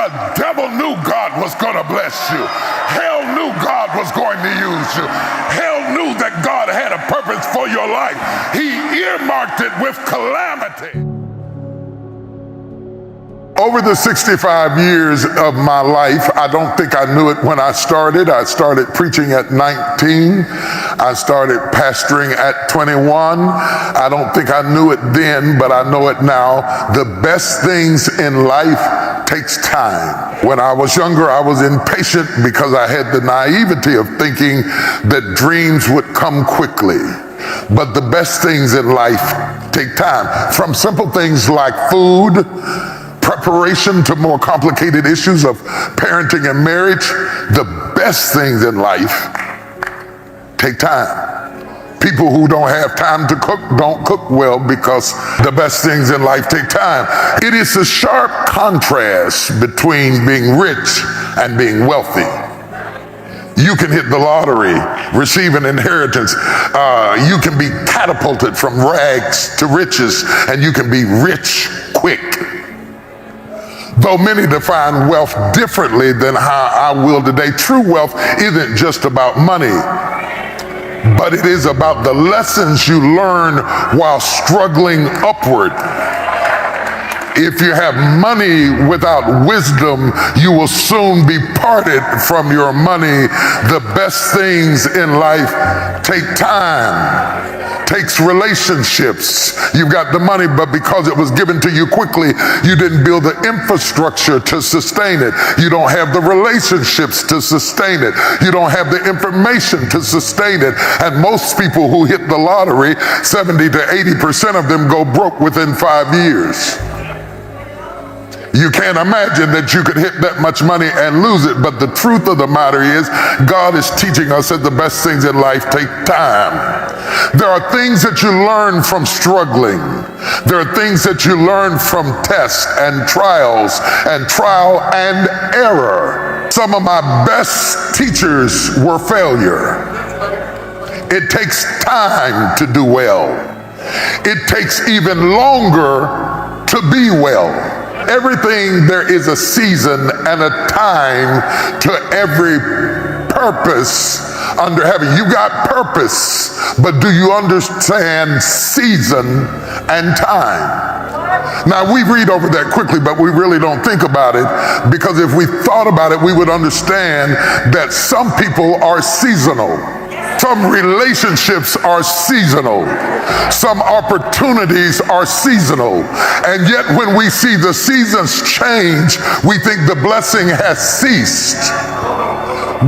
The devil knew God was going to bless you. Hell knew God was going to use you. Hell knew that God had a purpose for your life. He earmarked it with calamity. Over the 65 years of my life, I don't think I knew it when I started. I started preaching at 19. I started pastoring at 21. I don't think I knew it then, but I know it now. The best things in life takes time. When I was younger, I was impatient because I had the naivety of thinking that dreams would come quickly. But the best things in life take time. From simple things like food, preparation, to more complicated issues of parenting and marriage, the best things in life take time. People who don't have time to cook don't cook well because the best things in life take time. It is a sharp contrast between being rich and being wealthy. You can hit the lottery, receive an inheritance. You can be catapulted from rags to riches, and you can be rich quick. Though many define wealth differently than how I will today, true wealth isn't just about money, but it is about the lessons you learn while struggling upward. If you have money without wisdom, you will soon be parted from your money. The best things in life take time, takes relationships. You've got the money, but because it was given to you quickly, you didn't build the infrastructure to sustain it. You don't have the relationships to sustain it. You don't have the information to sustain it. And most people who hit the lottery, 70 to 80% of them go broke within 5 years. You can't imagine that you could hit that much money and lose it, but the truth of the matter is, God is teaching us that the best things in life take time. There are things that you learn from struggling. There are things that you learn from tests and trials and trial and error. Some of my best teachers were failure. It takes time to do well. It takes even longer to be well. Everything, there is a season and a time to every purpose under heaven. You got purpose, but do you understand season and time? Now, we read over that quickly, but we really don't think about it, because if we thought about it, we would understand that some people are seasonal. Some relationships are seasonal. Some opportunities are seasonal. And yet when we see the seasons change, we think the blessing has ceased.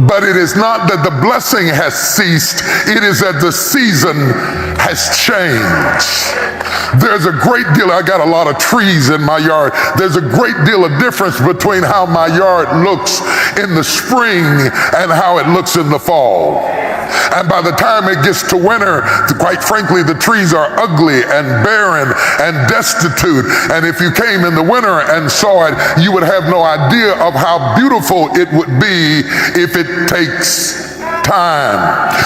But it is not that the blessing has ceased, it is that the season has changed. There's a great deal, I got a lot of trees in my yard. There's a great deal of difference between how my yard looks in the spring and how it looks in the fall. And by the time it gets to winter, quite frankly, the trees are ugly and barren and destitute. And if you came in the winter and saw it, you would have no idea of how beautiful it would be if it takes time.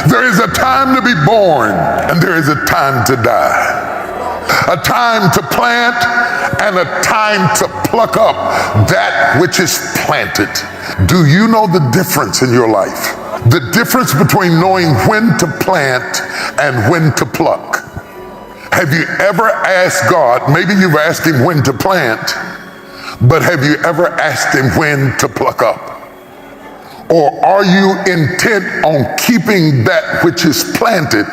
There is a time to be born, and there is a time to die. A time to plant and a time to pluck up that which is planted. Do you know the difference in your life? The difference between knowing when to plant and when to pluck. Have you ever asked God, maybe you've asked him when to plant, but have you ever asked him when to pluck up? Or are you intent on keeping that which is planted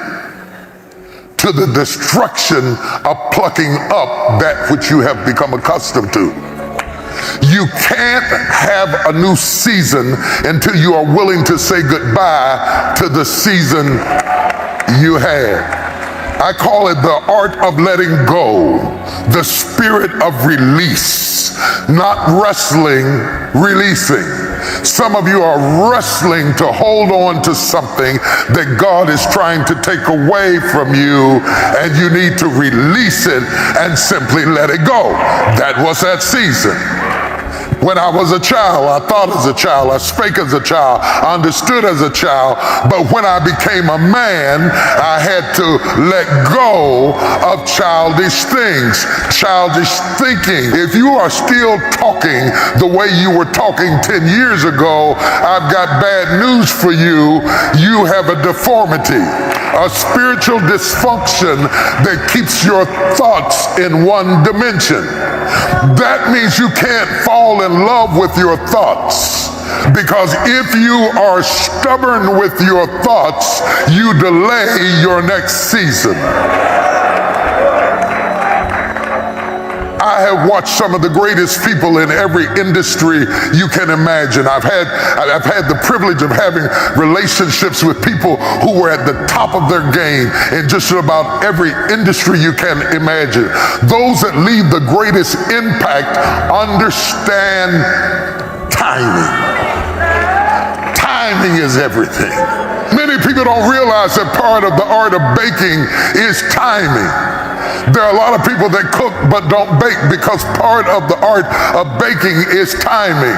to the destruction of plucking up that which you have become accustomed to? You can't have a new season until you are willing to say goodbye to the season you had. I call it the art of letting go, the spirit of release, not wrestling, releasing. Some of you are wrestling to hold on to something that God is trying to take away from you, and you need to release it and simply let it go. That was that season. When I was a child, I thought as a child, I spake as a child, I understood as a child, but when I became a man, I had to let go of childish things, childish thinking. If you are still talking talking the way you were talking 10 years ago, I've got bad news for you. You have a deformity, a spiritual dysfunction that keeps your thoughts in one dimension. That means you can't fall in love with your thoughts. Because if you are stubborn with your thoughts, you delay your next season. I have watched some of the greatest people in every industry you can imagine. I've had the privilege of having relationships with people who were at the top of their game in just about every industry you can imagine. Those that leave the greatest impact understand timing. Timing is everything. Many people don't realize that part of the art of baking is timing. There are a lot of people that cook but don't bake because part of the art of baking is timing.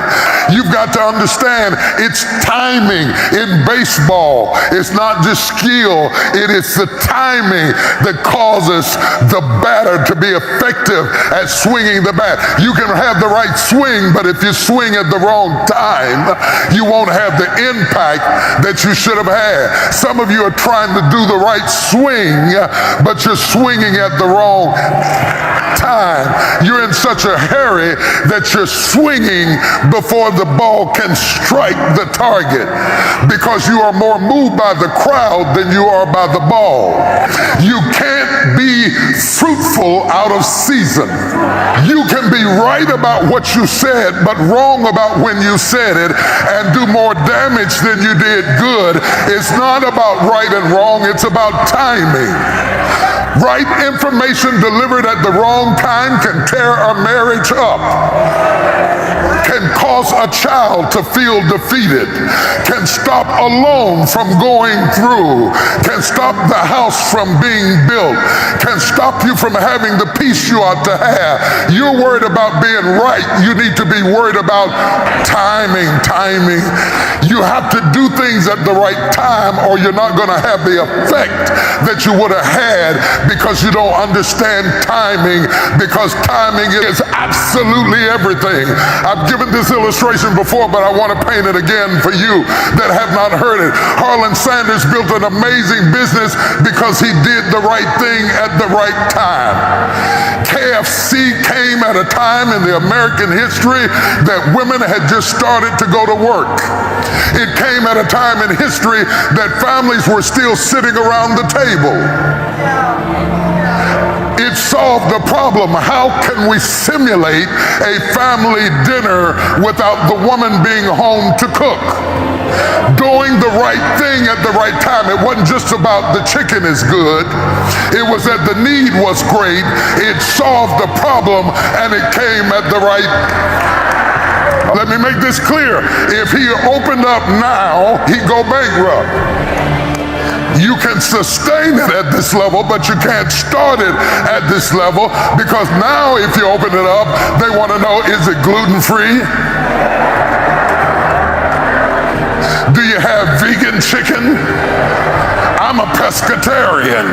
You've got to understand it's timing in baseball. It's not just skill. It is the timing that causes the batter to be effective at swinging the bat. You can have the right swing, but if you swing at the wrong time, you won't have the impact that you should have had. Some of you are trying to do the right swing, but you're swinging at the wrong time. You're in such a hurry that you're swinging before the ball can strike the target because you are more moved by the crowd than you are by the ball. You can't be fruitful out of season. You can be right about what you said, but wrong about when you said it and do more damage than you did good. It's not about right and wrong, it's about timing. Right information delivered at the wrong time can tear a marriage up, can cause a child to feel defeated, can stop a loan from going through, can stop the house from being built, can stop you from having the peace you ought to have. You're worried about being right. You need to be worried about timing. You have to do things at the right time or you're not going to have the effect that you would have had because you don't understand timing, because timing is absolutely everything. I've given this illustration before, but I want to paint it again for you that have not heard it. Harlan Sanders built an amazing business because he did the right thing at the right time. KFC came at a time in the American history that women had just started to go to work. It came at a time in history that families were still sitting around the table. It solved the problem. How can we simulate a family dinner without the woman being home to cook? Doing the right thing at the right time. It wasn't just about the chicken is good. It was that the need was great. It solved the problem and it came at the right. Let me make this clear. If he opened up now, he'd go bankrupt. You can sustain it at this level, but you can't start it at this level because now if you open it up, they want to know, is it gluten-free? Do you have vegan chicken? I'm a pescatarian.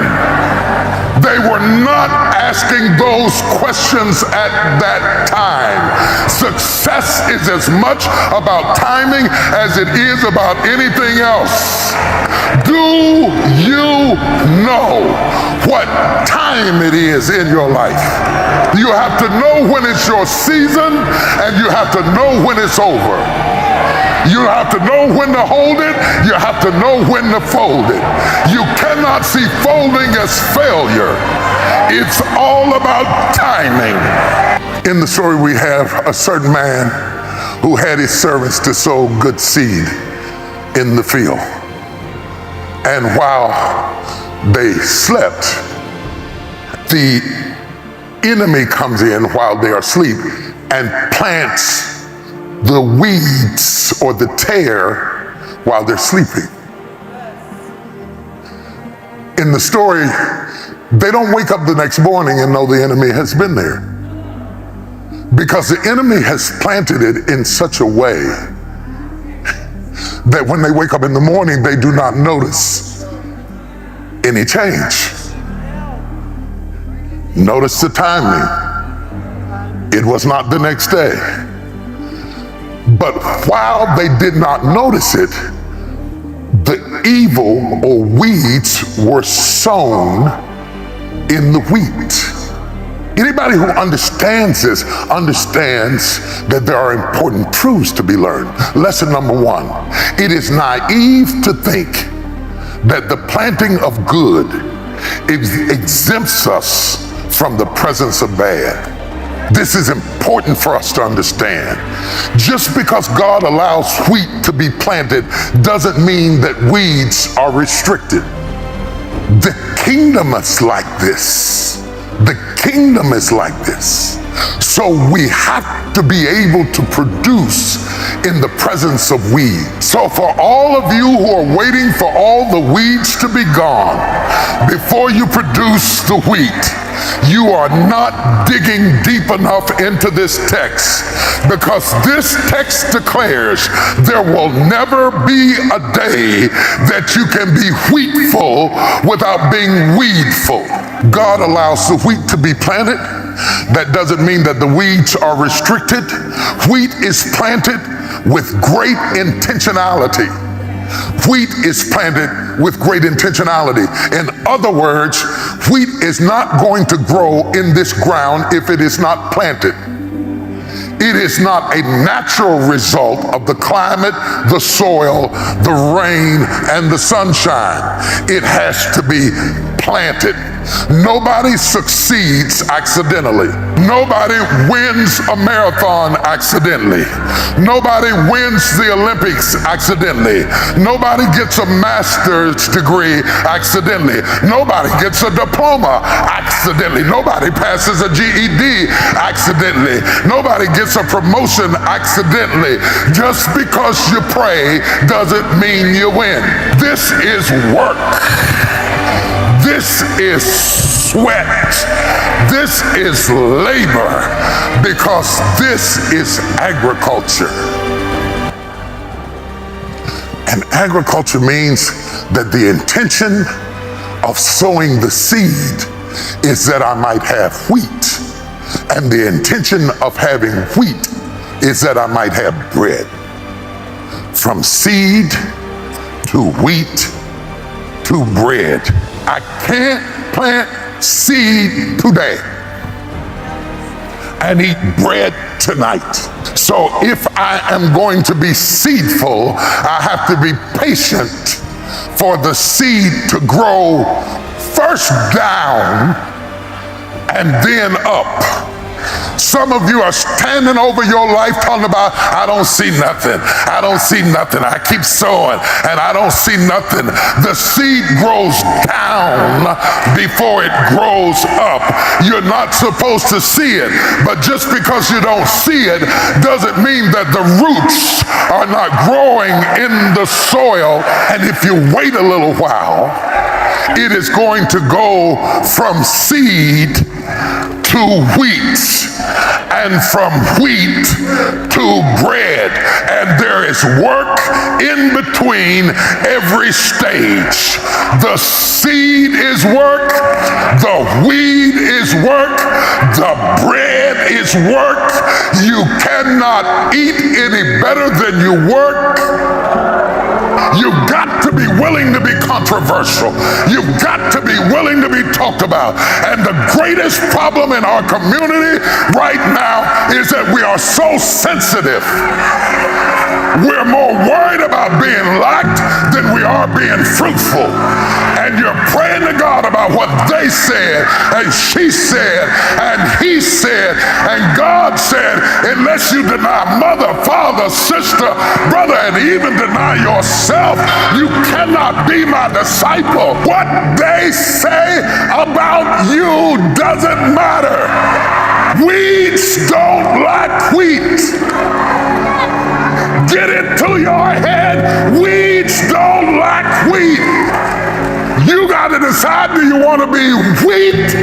They were not asking those questions at that time. Success is as much about timing as it is about anything else. Do you know what time it is in your life? You have to know when it's your season and you have to know when it's over. You have to know when to hold it. You have to know when to fold it. You cannot see folding as failure. It's all about timing. In the story we have a certain man who had his servants to sow good seed in the field. And while they slept, the enemy comes in while they are asleep and plants the weeds or the tare while they're sleeping. In the story, they don't wake up the next morning and know the enemy has been there, because the enemy has planted it in such a way that when they wake up in the morning, they do not notice any change. Notice the timing. It was not the next day. But while they did not notice it, the evil or weeds were sown in the wheat. Anybody who understands this understands that there are important truths to be learned. Lesson number one, it is naive to think that the planting of good exempts us from the presence of bad. This is important for us to understand. Just because God allows wheat to be planted doesn't mean that weeds are restricted. The kingdom is like this. The kingdom is like this. So we have to be able to produce in the presence of weeds. So for all of you who are waiting for all the weeds to be gone before you produce the wheat, you are not digging deep enough into this text, because this text declares there will never be a day that you can be wheatful without being weedful. God allows the wheat to be planted. That doesn't mean that the weeds are restricted. Wheat is planted with great intentionality. Wheat is planted with great intentionality. In other words, wheat is not going to grow in this ground if it is not planted. It is not a natural result of the climate, the soil, the rain, and the sunshine. It has to be planted. Nobody succeeds accidentally. Nobody wins a marathon accidentally. Nobody wins the Olympics accidentally. Nobody gets a master's degree accidentally. Nobody gets a diploma accidentally. Nobody passes a GED accidentally. Nobody gets a promotion accidentally. Just because you pray doesn't mean you win. This is work. This is sweat. This is labor, because this is agriculture. And agriculture means that the intention of sowing the seed is that I might have wheat. And the intention of having wheat is that I might have bread. From seed to wheat to bread. I can't plant seed today and eat bread tonight. So if I am going to be seedful, I have to be patient for the seed to grow first down and then up. Some of you are standing over your life talking about, I don't see nothing. I don't see nothing. I keep sowing and I don't see nothing. The seed grows down before it grows up. You're not supposed to see it, but just because you don't see it doesn't mean that the roots are not growing in the soil. And if you wait a little while, it is going to go from seed to wheat, and from wheat to bread. And there is work in between every stage. The seed is work, the weed is work, the bread is work. You cannot eat any better than you work. You've got to be willing to be controversial. You've got to be willing to be talked about. And the greatest problem in our community right now is that we are so sensitive. We're more worried about being liked than we are being fruitful. And you're praying to God about what they said, and she said, and he said, and God said, unless you deny mother, father, sister, brother, and even deny yourself, you cannot be my disciple. What they say about you doesn't matter. Weeds don't like wheat. Get it to your head. Weeds don't like wheat. You got to decide, do you want to be wheat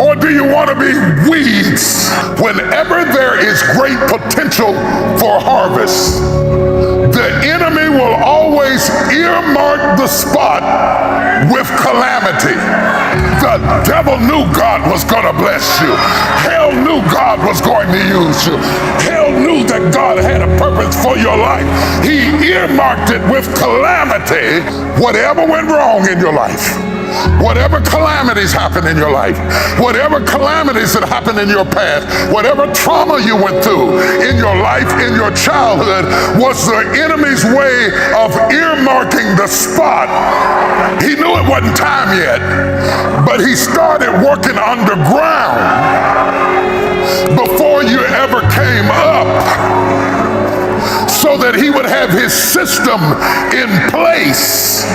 or do you want to be weeds? Whenever there is great potential for harvest, the enemy will always earmark the spot with calamity. The Devil knew God was going to bless you. Hell knew God was going to use you. Hell knew that God had a purpose for your life. He earmarked it with calamity. Whatever went wrong in your life, whatever calamities happened in your life, whatever calamities that happened in your past, whatever trauma you went through in your life, in your childhood, was the enemy's way of earmarking the spot. He knew it wasn't time yet, but he started working underground before you ever came up, so that he would have his system in place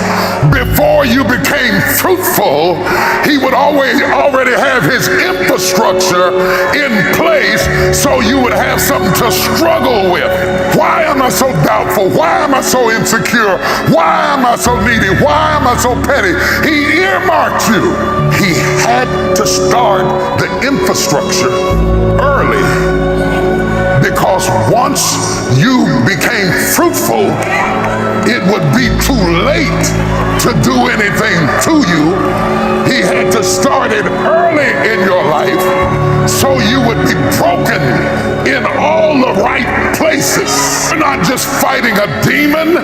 before you became fruitful. He would already have his infrastructure in place, so you would have something to struggle with. Why am I so doubtful? Why am I so insecure? Why am I so needy? Why am I so petty? He earmarked you. He had to start the infrastructure early, because once you became fruitful, it would be too late to do anything to you. He had to start it early in your life, so you would be broken in all the right places. You're not just fighting a demon,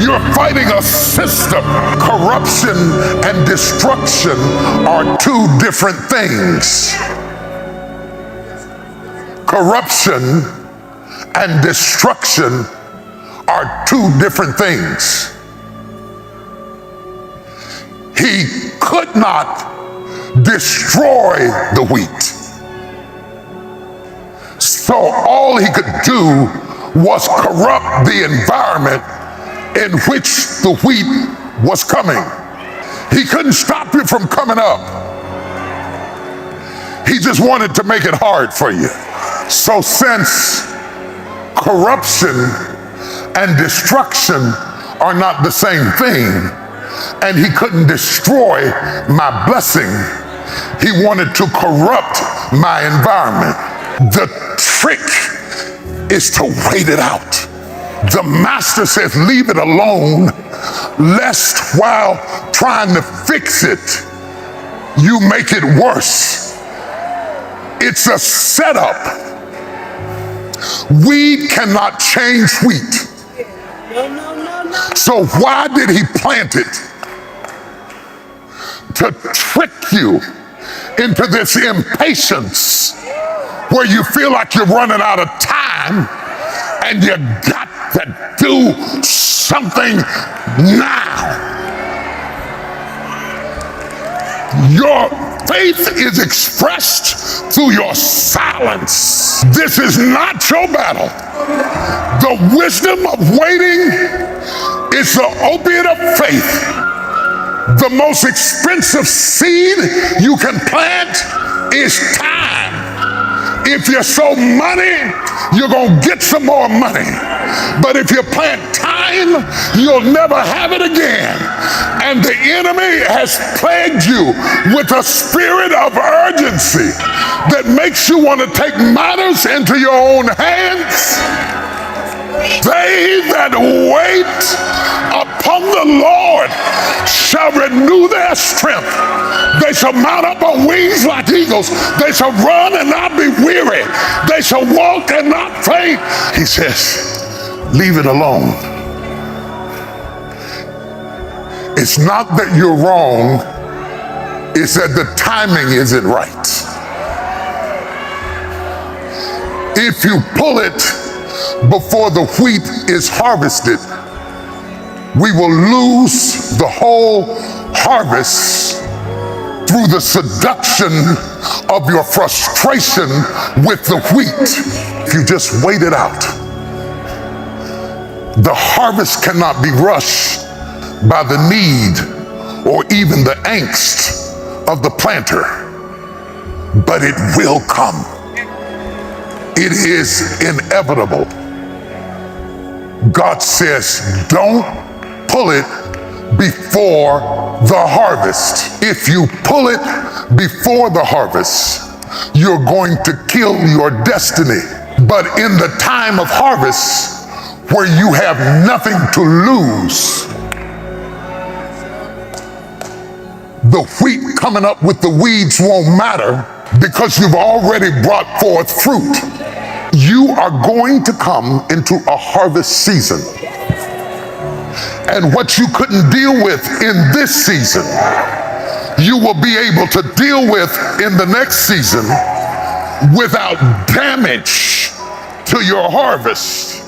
you're fighting a system. Corruption and destruction are two different things. Corruption and destruction are two different things. He could not destroy the wheat. So all he could do was corrupt the environment in which the wheat was coming. He couldn't stop you from coming up. He just wanted to make it hard for you. So since corruption and destruction are not the same thing, and he couldn't destroy my blessing, he wanted to corrupt my environment. The trick is to wait it out. The master says, leave it alone, lest while trying to fix it, you make it worse. It's a setup. Weed cannot change wheat. So why did he plant it? To trick you into this impatience where you feel like you're running out of time and you got to do something now. Your faith is expressed through your silence. This is not your battle. The wisdom of waiting is the opiate of faith. The most expensive seed you can plant is time. If you sow money, you're going to get some more money. But if you plant time, you'll never have it again. And the enemy has plagued you with a spirit of urgency that makes you want to take matters into your own hands. They that wait upon the Lord shall renew their strength. They shall mount up on wings like eagles. They shall run and not be weary. They shall walk and not faint. He says, leave it alone. It's not that you're wrong, it's that the timing isn't right. If you pull it before the wheat is harvested, we will lose the whole harvest through the seduction of your frustration with the wheat. If you just wait it out, the harvest cannot be rushed by the need or even the angst of the planter, but it will come. It is inevitable. God says, don't pull it before the harvest. If you pull it before the harvest, you're going to kill your destiny. But in the time of harvest, where you have nothing to lose, The wheat coming up with the weeds won't matter because you've already brought forth fruit. You are going to come into a harvest season. And what you couldn't deal with in this season, you will be able to deal with in the next season without damage to your harvest.